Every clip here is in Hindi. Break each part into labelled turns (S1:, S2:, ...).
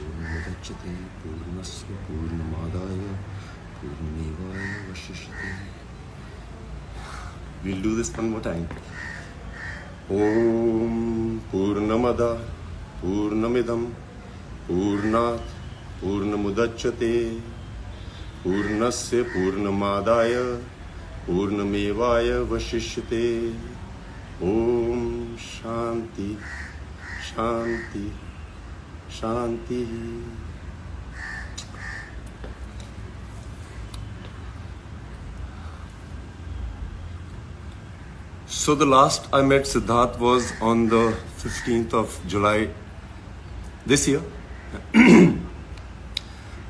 S1: पूर्णमुदच्यते पूर्णस्य पूर्णमादाय पूर्णमेवावशिष्यते. We'll do this one more time. Om Purnamada Purnamidam Purnat Purnamudachyate Purnasya Purnamadaya Purnamevaya Vashishyate. Om Shanti Shanti Shanti. So the last I met Siddharth was on the 15th of July this year.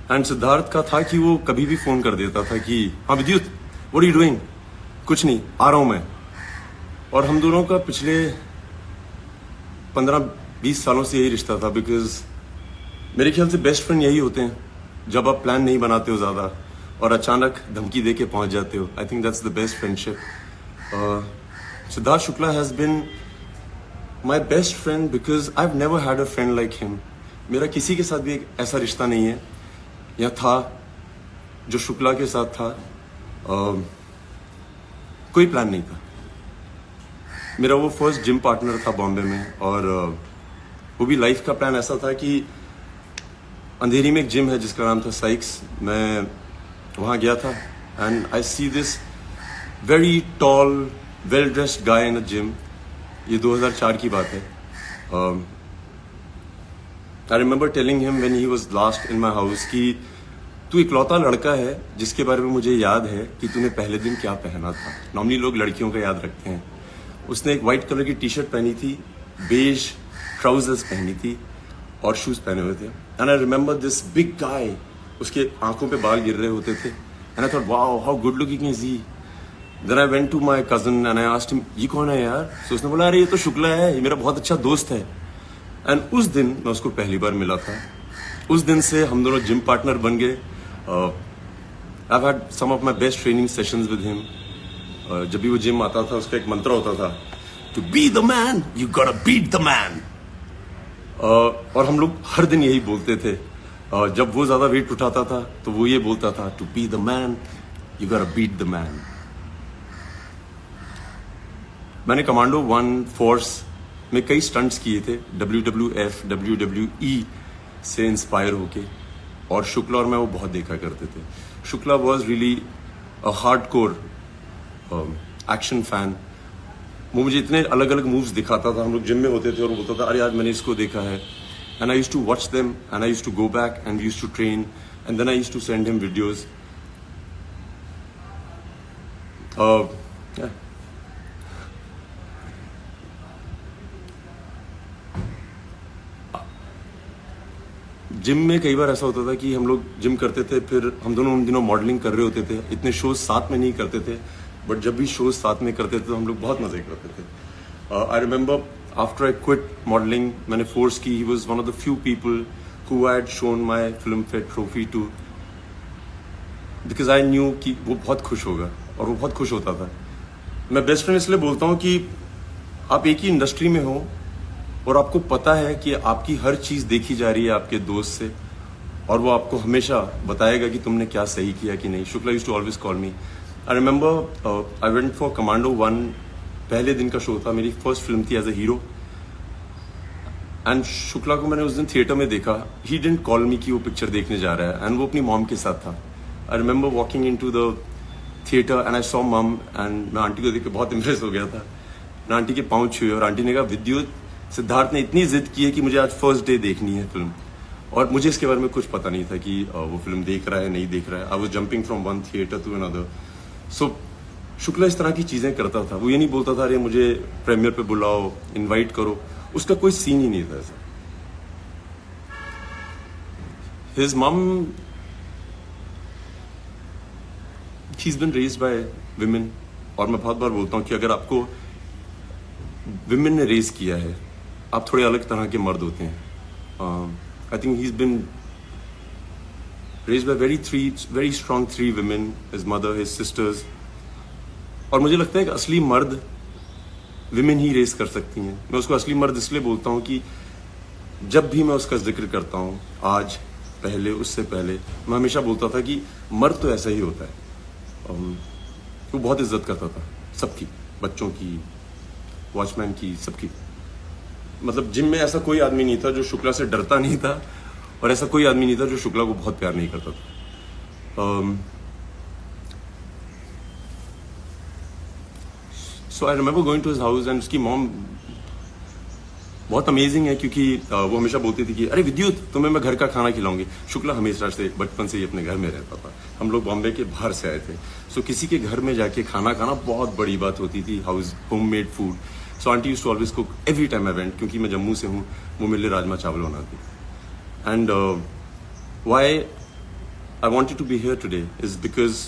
S1: And Siddharth का था कि वो कभी भी फोन कर देता था कि हाँ विद्युत, what are you doing? कुछ नहीं, आ रहा हूँ मैं. और हम दोनों का पिछले 15-20 सालों से यही रिश्ता था, बिकॉज मेरे ख्याल से बेस्ट फ्रेंड यही होते हैं जब आप प्लान नहीं बनाते हो ज़्यादा और अचानक धमकी दे के पहुँच जाते हो. I think that's the best friendship. Siddharth Shukla has been my best friend because I've never had a friend like him. मेरा किसी के साथ भी एक ऐसा रिश्ता नहीं है या था जो शुक्ला के साथ था. कोई प्लान नहीं था. मेरा वो फर्स्ट जिम पार्टनर था बॉम्बे में, और वो भी लाइफ का प्लान ऐसा था कि अंधेरी में एक जिम है जिसका नाम था साइक्स. मैं वहाँ गया था and I see this very tall well dressed guy in a gym. ये 2004 की बात है. I remember telling him when he was last in my house कि तू इकलौता लड़का है जिसके बारे में मुझे याद है कि तूने पहले दिन क्या पहना था. नॉर्मली लोग लड़कियों का याद रखते हैं. उसने एक वाइट कलर की टी शर्ट पहनी थी, बेज ट्राउजर्स पहनी थी और शूज पहने हुए थे. And I remember this big guy. उसके आंखों पे बाल गिर रहे होते थे. And I thought wow how good looking is he. Then I went to my cousin and I asked him, ये कौन है यार? So उसने बोला अरे ये तो शुक्ला है, ये मेरा बहुत अच्छा दोस्त है. And उस दिन मैं उसको पहली बार मिला था. उस दिन से हम दोनों जिम पार्टनर बन गए. I've had some of my best training sessions with him. जब भी वो जिम आता था उसका एक मंत्र होता था, To be the man, you gotta beat the man. और हम लोग हर दिन यही बोलते थे. जब वो ज़्यादा वेट उठाता था तो वो ये बोलता था, To be the man, you gotta beat the man. मैंने कमांडो 1 फोर्स में कई स्टंट्स किए थे, WWF, WWE से इंस्पायर होके, और शुक्ला और मैं वो बहुत देखा करते थे. Shukla was really a hardcore action fan. वो मुझे इतने अलग अलग मूव्स दिखाता था. हम लोग जिम में होते थे और वो बोलता था अरे यार मैंने इसको देखा है. And I used to watch them and I used to go back and used to train and then I used to send him videos. Gym में कई बार ऐसा होता था कि हम लोग जिम करते थे, फिर हम दोनों उन दिनों मॉडलिंग कर रहे होते थे. इतने शोज साथ में नहीं करते थे, बट जब भी शोज साथ में करते थे तो हम लोग बहुत मजे करते थे. I remember after I quit modelling, मैंने फोर्स की. He was one of the few people who had shown my Filmfare trophy too, because I knew कि वो बहुत खुश होगा, और वो बहुत खुश होता था. मैं बेस्ट फ्रेंड इसलिए बोलता हूँ कि आप एक ही इंडस्ट्री में हो और आपको पता है कि आपकी हर चीज़ देखी जा रही है आपके दोस्त से, और वो आपको हमेशा बताएगा कि तुमने क्या सही किया कि नहीं. Shukla used to always call me. I remember I went for Commando 1. पहले दिन का शो था, मेरी फर्स्ट फिल्म थी as a hero. And Shukla को मैंने उस दिन थिएटर में देखा. ही डिडंट कॉल मी कि वो पिक्चर देखने जा रहा है, एंड वो अपनी मॉम के साथ था. I remember walking into the theatre and I saw mum, and मैं आंटी को देख के बहुत इम्प्रेस हो गया था. मैं आंटी के पाँव छुए और आंटी ने कहा विद्युत, सिद्धार्थ ने इतनी जिद की है कि मुझे आज फर्स्ट डे देखनी है फिल्म. और मुझे इसके बारे में कुछ पता नहीं था कि वो फिल्म देख रहा है नहीं देख रहा है. I was jumping from one theatre to another. So Shukla इस तरह की चीजें करता था. वो ये नहीं बोलता था अरे मुझे प्रीमियर पे बुलाओ, इनवाइट करो. उसका कोई सीन ही नहीं था ऐसा. His mum, she is been raised by women. और मैं बहुत बार बोलता हूँ कि अगर आपको विमेन ने रेज किया है, आप थोड़े अलग तरह के मर्द होते हैं. I think he is been raised bye very strong 3 women, his mother, his sisters. और मुझे लगता है कि असली मर्द विमेन ही रेज कर सकती हैं. मैं उसको असली मर्द इसलिए बोलता हूँ कि जब भी मैं उसका जिक्र करता हूँ, आज, पहले, उससे पहले, मैं हमेशा बोलता था कि मर्द तो ऐसा ही होता है। वो बहुत इज्जत करता था सबकी, बच्चों की, वॉचमैन की, सबकी। मतलब जिम में ऐसा कोई आदमी नहीं था जो शुक्ला से डरता नहीं था, और ऐसा कोई आदमी नहीं था जो शुक्ला को बहुत प्यार नहीं करता था। So I remember going to his house and उसकी मॉम बहुत अमेजिंग है, क्योंकि वो हमेशा बोलती थी कि अरे विद्युत, तुम्हें मैं घर का खाना खिलाऊंगी। शुक्ला हमेशा से बचपन से ही अपने घर में रहता था। हम लोग बॉम्बे के बाहर से आए थे, सो किसी के घर में जाके खाना खाना बहुत बड़ी बात होती थी, homemade food. So aunty used to always cook every time I went, क्योंकि मैं जम्मू से हूँ, वो मेरे लिए राजमा चावल बनाती। And why I wanted to be here today is because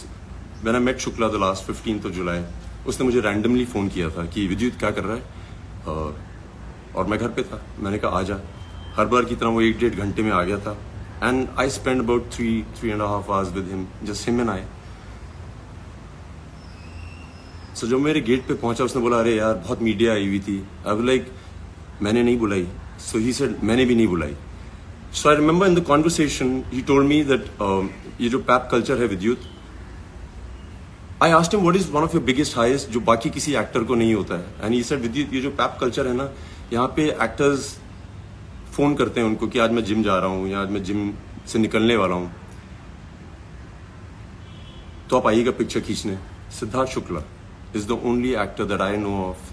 S1: when I met Shukla the last 15th of July, उसने मुझे रैंडमली फ़ोन किया था कि विद्युत क्या कर रहा है, और मैं घर पे था। मैंने कहा आजा। हर बार की तरह वो 1-1.5 घंटे में आ गया था। And I spend about 3.5 hours with him, just him and I. So जब मेरे गेट पे पहुंचा, उसने बोला अरे यार बहुत मीडिया आई हुई थी। आई वाज लाइक मैंने नहीं बुलाई। सो ही सेड मैंने भी नहीं बुलाई। So I remember in the conversation he told me that ये जो पैप कल्चर है Vidyut, I asked him what is one of your biggest heist, जो बाकी किसी एक्टर को नहीं होता है। एंड ही सेड विद्युत, ये जो पैप कल्चर है ना, यहाँ पे एक्टर्स फोन करते हैं उनको कि आज मैं जिम जा रहा हूँ या आज मैं जिम से निकलने वाला हूँ, तो आप आइएगा पिक्चर खींचने। Siddharth Shukla is the only actor that I know of.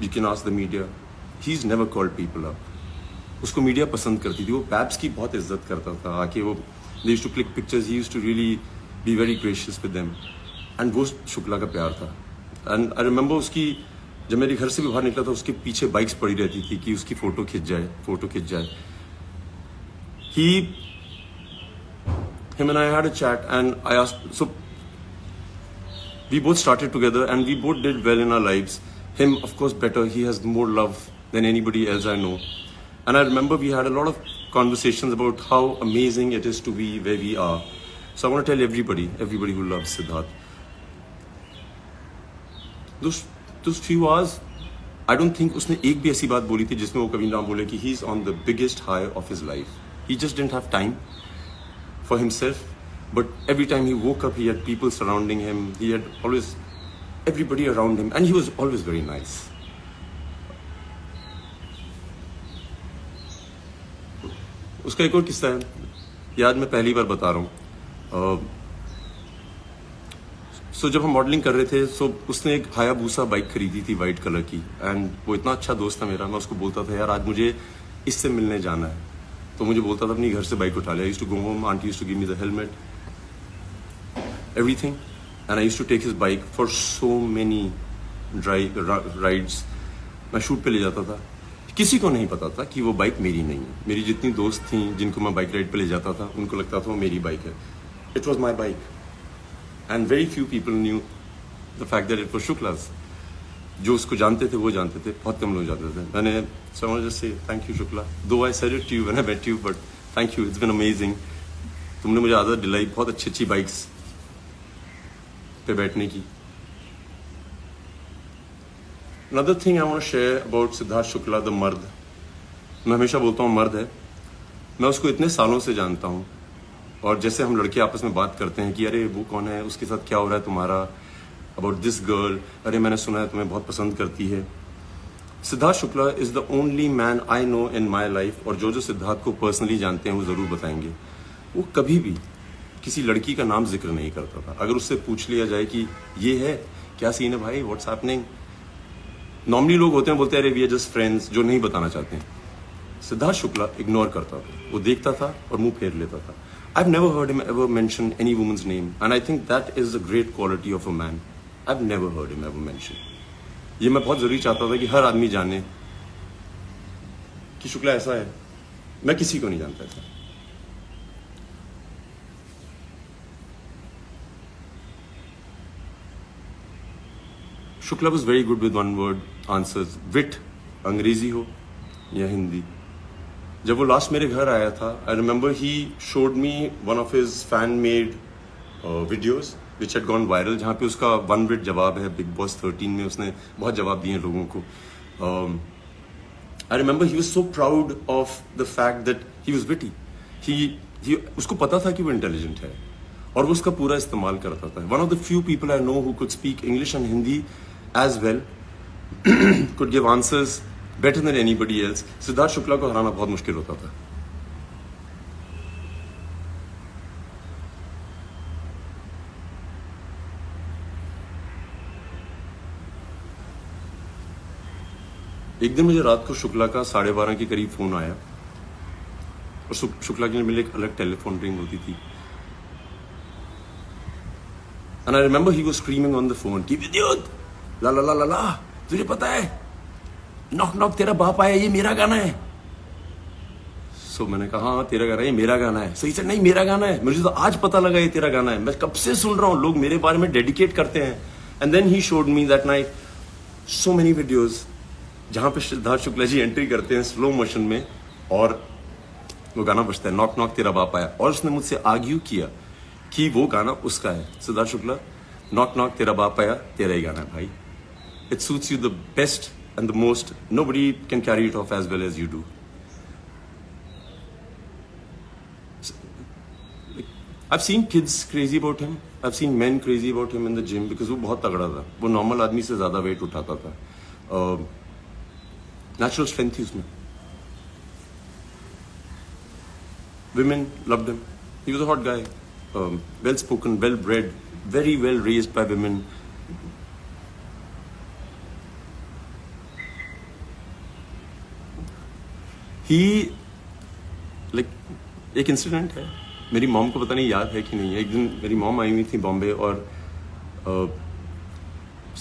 S1: You can ask the media. He's never called people up. उसको मीडिया पसंद करती थी, वो पैप्स की बहुत इज्जत करता था। आके वो they used to click pictures, he used to really be very gracious with them. And वो शुक्ला का प्यार था। And I remember उसकी, जब मेरे घर से भी बाहर निकला था, उसके पीछे बाइक्स पड़ी रहती थी कि उसकी फोटो खिंच जाए। Him and I had a chat and I asked, so we both started together and we both did well in our lives. Him, of course, better. He has more love than anybody else I know. And I remember we had a lot of conversations about how amazing it is to be where we are. So I want to tell everybody who loves Siddharth, those few hours, I don't think उसने एक भी ऐसी बात बोली थी जिसमें वो कभी ना बोले कि he is on the biggest high of his life. He just didn't have time for himself. But every time he woke up, he had people surrounding him. He had always everybody around him, and he was always very nice. उसका एक और किस्सा है, ये आज मैं पहली बार बता रहा हूँ। सो जब हम मॉडलिंग कर रहे थे, सो उसने एक हायाबूसा बाइक खरीदी थी वाइट कलर की, एंड वो इतना अच्छा दोस्त था मेरा। मैं उसको बोलता था यार आज मुझे इससे मिलने जाना है, तो मुझे बोलता था अपनी घर से बाइक उठा ले। I used to go home, aunty used to give me the helmet, everything, and I used to take his bike for so many rides. मैं शूट पे ले जाता था, किसी को नहीं पता था कि वो बाइक मेरी नहीं है। मेरी जितनी दोस्त थी जिनको मैं बाइक राइड पे ले जाता था, उनको लगता था वो मेरी बाइक है। It was my bike, and very few people knew the fact that it was Shukla's. जो उसको जानते थे वो जानते थे, बहुत कम लोग जानते थे। मैंने so I want to just say thank you Shukla, though I said it to you when I met you, but thank you, it's been amazing. तुमने मुझे आदत दिलाई बहुत अच्छी बाइक्स पे बैठने की। Another thing I want to share about Siddharth Shukla, the मर्द। मैं हमेशा बोलता हूँ मर्द है। मैं उसको इतने सालों से जानता हूँ, और जैसे हम लड़के आपस में बात करते हैं कि अरे वो कौन है, उसके साथ क्या हो रहा है तुम्हारा, अबाउट दिस गर्ल, अरे मैंने सुना है तुम्हें बहुत पसंद करती है। Siddharth Shukla is the only man I know in my life, और जो सिद्धार्थ को पर्सनली जानते हैं वो जरूर बताएंगे, वो कभी भी किसी लड़की का नाम जिक्र नहीं करता था। अगर उससे पूछ लिया जाए कि ये है क्या सीन है भाई, व्हाट्स हैपनिंग, नॉर्मली लोग होते हैं बोलते हैं अरे वी आर जस्ट फ्रेंड्स, जो नहीं बताना चाहते हैं। सिद्धार्थ शुक्ला इग्नोर करता था, वो देखता था और मुंह फेर लेता था। I have never heard him ever mention any woman's name, and I think that is a great quality of a man. I have never heard him ever mention. ये मैं बहुत जरूरी चाहता था कि हर आदमी जाने कि शुक्ला ऐसा है। मैं किसी को नहीं जानता ऐसा। Shukla was very good with one word answers. विट, अंग्रेजी हो या हिंदी। जब वो लास्ट मेरे घर आया था, I remember he showed me one of his fan made videos which had gone viral, जहाँ पे उसका 1 विट जवाब है बिग बॉस 13 में। उसने बहुत जवाब दिए लोगों को। I remember he was so proud of the fact that he was witty. उसको पता था कि वो intelligent है और वो उसका पूरा इस्तेमाल करता था. One of the few people I know who could speak English and Hindi as well, could give answers better than anybody else. Siddharth Shukla को हराना बहुत मुश्किल होता था. एक दिन मुझे रात को शुक्ला का 12:30 के करीब फोन आया और शुक्ला के लिए मेरे एक अलग टेलीफोन रिंग होती थी. And I remember he was screaming on the phone, "Keep idiot! ला ला ला ला ला! तुझे पता है? नॉक नॉक तेरा बाप आया, ये मेरा गाना है." So मैंने कहा हाँ तेरा गाना है, ये मेरा गाना है. सही से नहीं मेरा गाना है, मुझे तो आज पता लगा ये तेरा गाना है. मैं कब से सुन रहा हूँ, लोग मेरे बारे में डेडिकेट करते हैं. And then he showed me that night so many videos जहां पे सिद्धार्थ शुक्ला जी एंट्री करते हैं स्लो मोशन में और वो गाना बजता है, नॉक नॉक तेरा बाप आया. और उसने मुझसे आर्ग्यू किया कि वो गाना उसका है. सिद्धार्थ शुक्ला, नॉक नॉक तेरा बाप आया तेरा ही गाना है भाई. It suits you the best and the most. Nobody can carry it off as well as you do. I've seen kids crazy about him. I've seen men crazy about him in the gym because वो बहुत तगड़ा था. वो नॉर्मल आदमी से ज्यादा वेट उठाता था. नेचुरल स्ट्रेंथ थी उसमें. Women loved him. He was a hot guy. Well spoken, well bred, very well raised by women. He like एक इंसिडेंट है, मेरी मॉम को पता नहीं याद है कि नहीं है. एक दिन मेरी मॉम आई हुई थी बॉम्बे और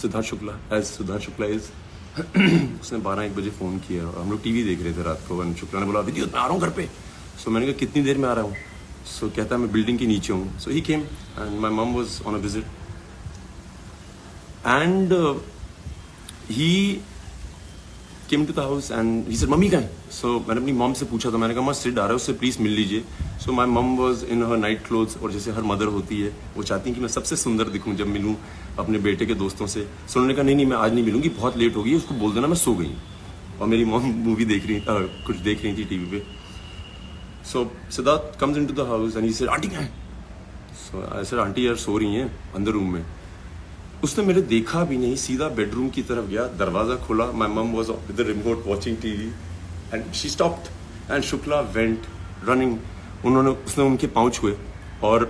S1: सिद्धार्थ शुक्ला एज सिद्धार्थ शुक्ला इज उसने 12-1 बजे फ़ोन किया और हम लोग टीवी देख रहे थे रात को. शुक्ला ने बोला विद्युत मैं आ रहा हूँ घर पे. सो मैंने कहा कितनी देर में आ रहा हूँ. सो कहता है मैं बिल्डिंग के नीचे हूँ. So he came and my mom was on a visit and he came to the house and he said मम्मी कहाँ है. सो मैंने अपनी मॉम से पूछा तो मैंने कहा मस्त सिड आ रहा है, उससे प्लीज़ मिल लीजिए. So my mom was in her night clothes और जैसे हर मदर होती है वो चाहती है कि मैं सबसे सुंदर दिखूं जब मिलूं अपने बेटे के दोस्तों से. सो उन्होंने कहा नहीं मैं आज नहीं मिलूंगी, बहुत लेट हो गई, उसको बोल देना मैं सो गई. और मेरी मॉम मूवी देख रही कुछ देख रही थी टीवी पे. So Siddharth comes into the house and he said aunty कहाँ है. सो आई सेड आंटी यार सो रही हैं अंदर रूम में. उसने मेरे देखा भी नहीं, सीधा बेडरूम की तरफ गया, दरवाजा खोला. माई mum was with the remote watching TV and she stopped and Shukla went running. उसने उनके पाँव छुए और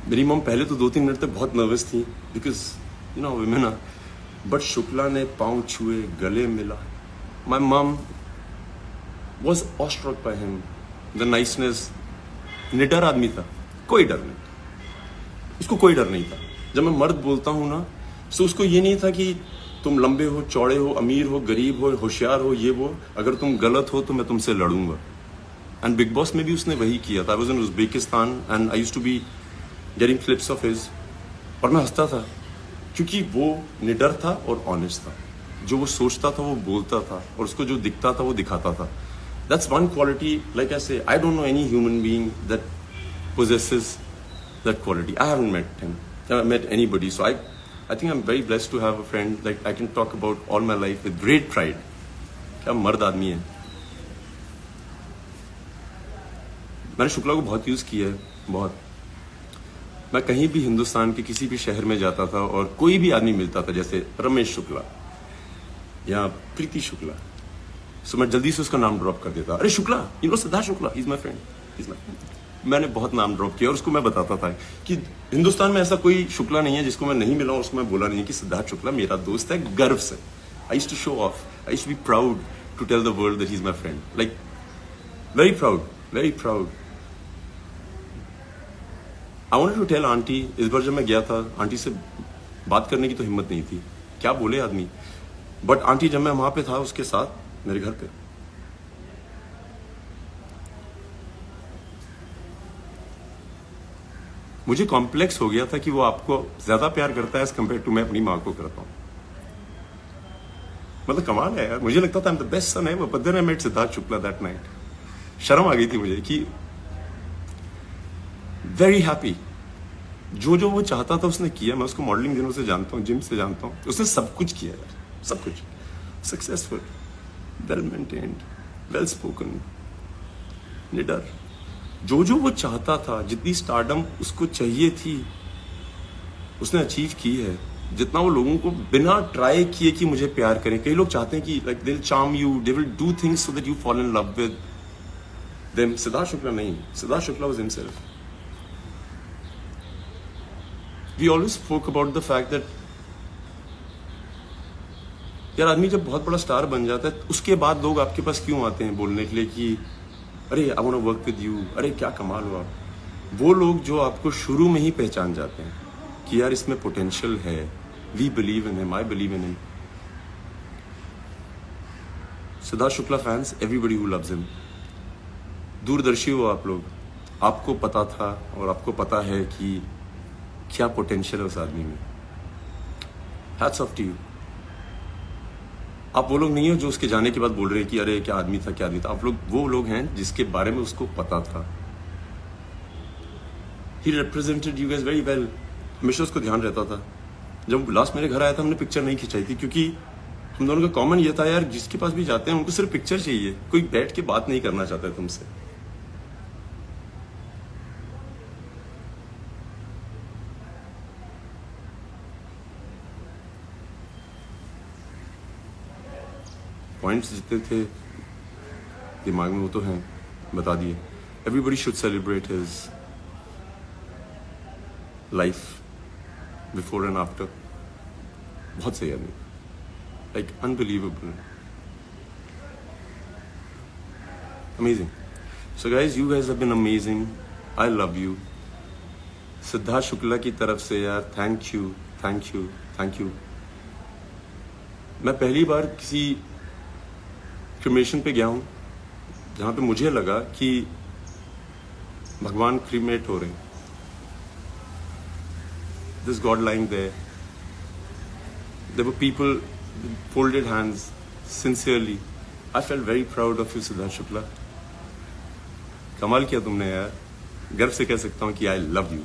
S1: मेरी मम पहले तो 2-3 मिनट तक बहुत नर्वस थी because you know women are. But Shukla ने पाँव छुए, गले मिला. My mum was awestruck by him, the niceness. निडर आदमी था, कोई डर नहीं, उसको कोई डर नहीं था. जब मैं मर्द बोलता हूँ ना तो उसको ये नहीं था कि तुम लंबे हो, चौड़े हो, अमीर हो, गरीब हो, होशियार हो, ये वो, अगर तुम गलत हो तो मैं तुमसे लड़ूंगा. एंड बिग बॉस में भी उसने वही किया था. I was in Uzbekistan and I used to be getting clips of his और मैं हंसता था क्योंकि वो निडर था और ऑनेस्ट था. जो वो सोचता था वो बोलता था और उसको जो दिखता था वो दिखाता था. That's one quality. Like I say I don't know any human being that possesses that quality. I haven't met him. I haven't met anybody. So I think I'm very blessed to have a friend like I can talk about all my life with great pride. क्या मर्द आदमी है. मैंने शुक्ला को बहुत यूज किया है, बहुत. मैं कहीं भी हिंदुस्तान के किसी भी शहर में जाता था और कोई भी आदमी मिलता था जैसे रमेश शुक्ला या प्रीति शुक्ला, सो मैं जल्दी से उसका नाम ड्रॉप कर देता. अरे Shukla, you know Siddharth Shukla, he is my friend, he is my friend. मैंने बहुत नाम ड्रॉप किया और उसको मैं बताता था कि हिंदुस्तान में ऐसा कोई शुक्ला नहीं है जिसको मैं नहीं मिला और उसको मैं बोला नहीं कि सिद्धार्थ शुक्ला मेरा दोस्त है, गर्व से. I used to show off, I used to be proud to tell the world that he is my friend. Like very proud, very proud. I wanted to tell aunty. इस बार जब मैं गया था आंटी से बात करने की तो हिम्मत नहीं थी, क्या बोले आदमी. बट आंटी जब मैं वहां पे था उसके साथ मेरे घर पे, मुझे कॉम्प्लेक्स हो गया था कि वो आपको ज्यादा प्यार करता है एज कम्पेयर टू मैं अपनी माँ को करता हूँ. मतलब कमाल है यार. मुझे लगता था I am the best son ever, but then I met Siddharth Shukla that night. शर्म आ गई थी मुझे कि वेरी हैप्पी. जो वो चाहता था उसने किया. मैं उसको मॉडलिंग दिनों से जानता हूँ, जिम से जानता हूँ. उसने सब कुछ किया यार, सब कुछ. Successful. Well maintained, well spoken, निडर, जो वो चाहता था, जितनी स्टारडम उसको चाहिए थी उसने अचीव की है। जितना वो लोगों को बिना ट्राई किए कि मुझे प्यार करें, कई लोग चाहते हैं कि like they will charm you, they will do things so that you fall in love with them. Siddharth Shukla नहीं, Siddharth Shukla was himself. We always spoke about the fact that यार आदमी जब बहुत बड़ा स्टार बन जाता है उसके बाद लोग आपके पास क्यों आते हैं बोलने के लिए कि अरे I want to work with you, अरे क्या कमाल हो आप। वो लोग जो आपको शुरू में ही पहचान जाते हैं कि यार इसमें पोटेंशियल है, we believe in him, I believe in him. Siddharth Shukla fans, everybody who loves him, दूरदर्शी हो आप लोग, आपको पता था और आपको पता है कि क्या पोटेंशियल है उस आदमी में। Hats off to you. आप वो लोग नहीं हो जो उसके जाने के बाद बोल रहे हैं कि अरे क्या आदमी था, क्या आदमी था। आप लोग वो लोग हैं जिसके बारे में उसको पता था। He represented you guys very well. हमेशा उसको ध्यान रहता था। जब लास्ट मेरे घर आया था हमने पिक्चर नहीं खिंचाई थी क्योंकि हम दोनों का कॉमन ये था यार जिसके पास भी जाते हैं उनको सिर्फ पिक्चर चाहिए, कोई बैठ के बात नहीं करना चाहता है तुमसे। पॉइंट्स जितने थे दिमाग में वो तो हैं, बता दिए। Everybody should celebrate his life before and after. बहुत सही आदमी, like unbelievable, amazing. So guys, you guys have been amazing, I love you. Siddharth Shukla की तरफ से यार thank you, thank you, thank you. मैं पहली बार किसी क्रिमेशन पे गया हूं जहां पे मुझे लगा कि भगवान क्रीमेट हो रहे हैं। This god lying there, there were people folded hands sincerely. I felt very proud of you Siddharth Shukla. कमाल किया तुमने यार, गर्व से कह सकता हूं कि आई लव यू।